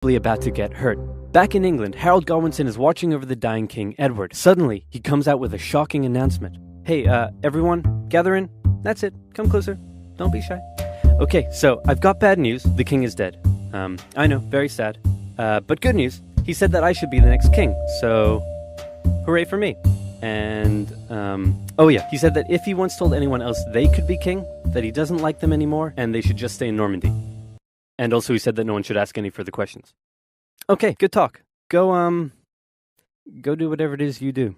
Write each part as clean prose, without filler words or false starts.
probably about to get hurt. Back in England, Harold Godwinson is watching over the dying King Edward. Suddenly, he comes out with a shocking announcement. Hey, everyone, gather in. That's it. Come closer. Don't be shy. Okay, so I've got bad news. The king is dead. I know, very sad. But good news. He said that I should be the next king. So, hooray for me. And, oh yeah, he said that if he once told anyone else they could be king, that he doesn't like them anymore, and they should just stay in Normandy. And also he said that no one should ask any further questions. Okay, good talk. Go do whatever it is you do.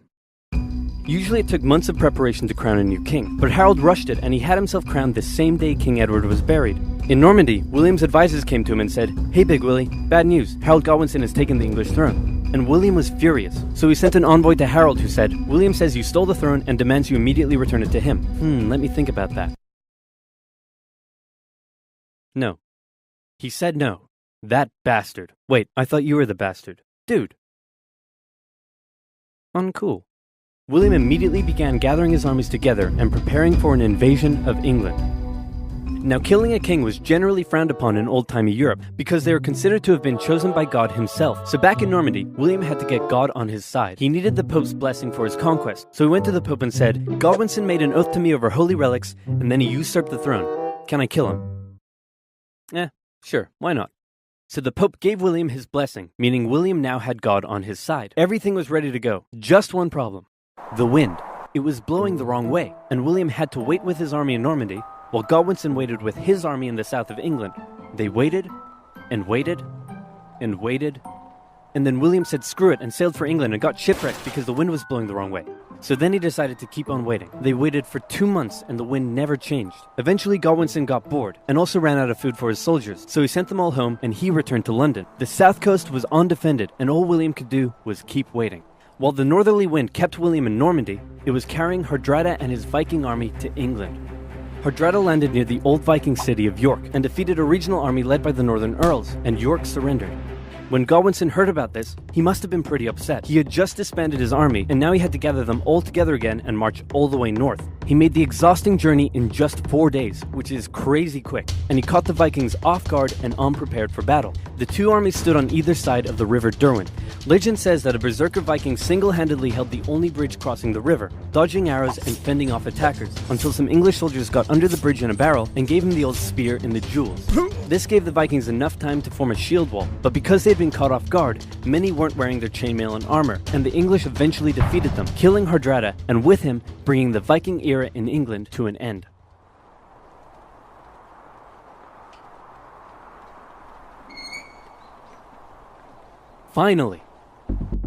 Usually it took months of preparation to crown a new king, but Harold rushed it, and he had himself crowned the same day King Edward was buried. In Normandy, William's advisors came to him and said, "Hey Big Willie, bad news, Harold Godwinson has taken the English throne." And William was furious, so he sent an envoy to Harold who said, "William says you stole the throne and demands you immediately return it to him." Let me think about that. No. He said no. That bastard. Wait, I thought you were the bastard. Dude. Uncool. William immediately began gathering his armies together and preparing for an invasion of England. Now, killing a king was generally frowned upon in old-timey Europe because they were considered to have been chosen by God himself. So back in Normandy, William had to get God on his side. He needed the Pope's blessing for his conquest, so he went to the Pope and said, "Godwinson made an oath to me over holy relics, and then he usurped the throne. Can I kill him?" Sure, why not? So the Pope gave William his blessing, meaning William now had God on his side. Everything was ready to go. Just one problem. The wind. It was blowing the wrong way, and William had to wait with his army in Normandy, while Godwinson waited with his army in the south of England. They waited, and waited, and waited, and then William said screw it and sailed for England and got shipwrecked because the wind was blowing the wrong way. So then he decided to keep on waiting. They waited for 2 months and the wind never changed. Eventually Godwinson got bored and also ran out of food for his soldiers, so he sent them all home and he returned to London. The south coast was undefended and all William could do was keep waiting. While the northerly wind kept William in Normandy, it was carrying Hardrada and his Viking army to England. Hardrada landed near the old Viking city of York and defeated a regional army led by the Northern Earls, and York surrendered. When Godwinson heard about this, he must have been pretty upset. He had just disbanded his army, and now he had to gather them all together again and march all the way north. He made the exhausting journey in just 4 days, which is crazy quick, and he caught the Vikings off guard and unprepared for battle. The two armies stood on either side of the River Derwent. Legend says that a berserker Viking single-handedly held the only bridge crossing the river, dodging arrows and fending off attackers, until some English soldiers got under the bridge in a barrel and gave him the old spear in the jewels. This gave the Vikings enough time to form a shield wall, but because they'd been caught off guard, many weren't wearing their chainmail and armor, and the English eventually defeated them, killing Hardrada, and with him, bringing the Viking era in England to an end. Finally!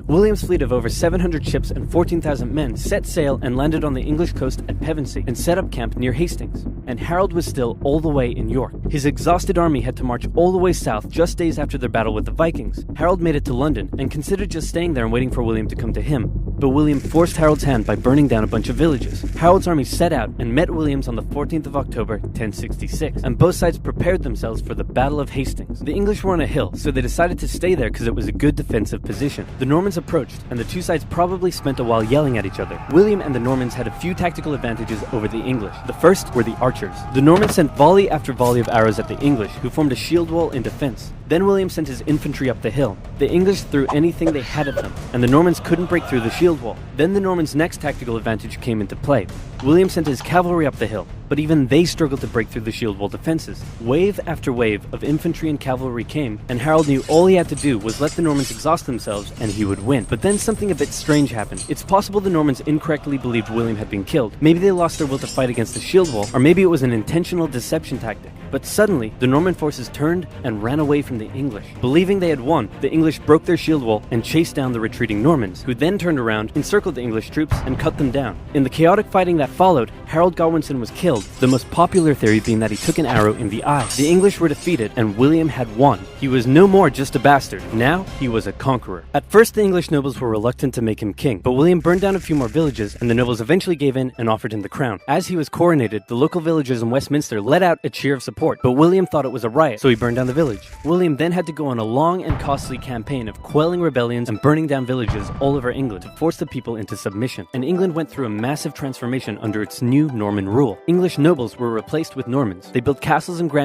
William's fleet of over 700 ships and 14,000 men set sail and landed on the English coast at Pevensey and set up camp near Hastings. And Harold was still all the way in York. His exhausted army had to march all the way south just days after their battle with the Vikings. Harold made it to London and considered just staying there and waiting for William to come to him. But William forced Harold's hand by burning down a bunch of villages. Harold's army set out and met William's on the 14th of October, 1066, and both sides prepared themselves for the Battle of Hastings. The English were on a hill, so they decided to stay there because it was a good defensive position. The Normans approached, and the two sides probably spent a while yelling at each other. William and the Normans had a few tactical advantages over the English. The first were the archers. The Normans sent volley after volley of arrows at the English, who formed a shield wall in defense. Then William sent his infantry up the hill. The English threw anything they had at them, and the Normans couldn't break through the shield wall. Then the Normans' next tactical advantage came into play. William sent his cavalry up the hill, but even they struggled to break through the shield wall defenses. Wave after wave of infantry and cavalry came, and Harold knew all he had to do was let the Normans exhaust themselves and he would win. But then something a bit strange happened. It's possible the Normans incorrectly believed William had been killed. Maybe they lost their will to fight against the shield wall, or maybe it was an intentional deception tactic. But suddenly, the Norman forces turned and ran away from the English. Believing they had won, the English broke their shield wall and chased down the retreating Normans, who then turned around, encircled the English troops, and cut them down. In the chaotic fighting that followed, Harold Godwinson was killed, the most popular theory being that he took an arrow in the eye. The English were defeated, and William had won. He was no more just a bastard. Now, he was a conqueror. At first, the English nobles were reluctant to make him king, but William burned down a few more villages, and the nobles eventually gave in and offered him the crown. As he was coronated, the local villagers in Westminster let out a cheer of support, but William thought it was a riot, so he burned down the village. William then had to go on a long and costly campaign of quelling rebellions and burning down villages all over England to force the people into submission. And England went through a massive transformation under its new Norman rule. English nobles were replaced with Normans. They built castles and grand